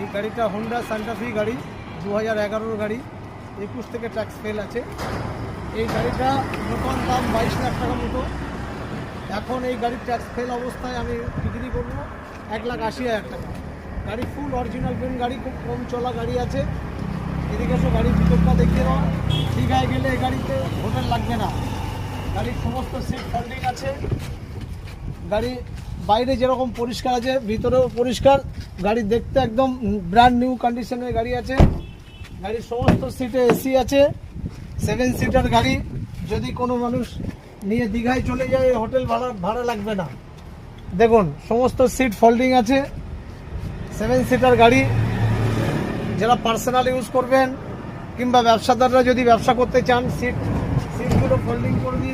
এই গাড়িটা হোন্ডা সান্টাফি গাড়ি, 2011 গাড়ি, 21 থেকে ট্যাক্স ফেল আছে। এই গাড়িটা নতুন দাম 22 লাখ টাকা মতো। এখন এই গাড়ির ট্যাক্স ফেল অবস্থায় আমি বিক্রি করবো 1,80,000 টাকা। গাড়ি ফুল অরিজিনাল প্রিন্ট গাড়ি, খুব কম চলা গাড়ি আছে। এদিকে এসে গাড়ির ভিতরটা দেখিয়ে দাও। দীঘায় গেলে এই গাড়িতে হোটেল লাগবে না। গাড়ির সমস্ত সিট ফোল্ডিং আছে। গাড়ি বাইরে যেরকম পরিষ্কার আছে, ভিতরেও পরিষ্কার। গাড়ি দেখতে একদম ব্র্যান্ড নিউ কন্ডিশনের গাড়ি আছে। গাড়ির সমস্ত সিটে এসি আছে। 7 সিটার গাড়ি। যদি কোনো মানুষ নিয়ে দীঘায় চলে যায়, হোটেল ভাড়া লাগবে না। দেখুন সমস্ত সিট ফোল্ডিং আছে। 7 সিটার গাড়ি। যারা পার্সোনাল ইউজ করবেন কিংবা ব্যবসাদাররা যদি ব্যবসা করতে চান, সিটগুলো ফোল্ডিং করে দিয়ে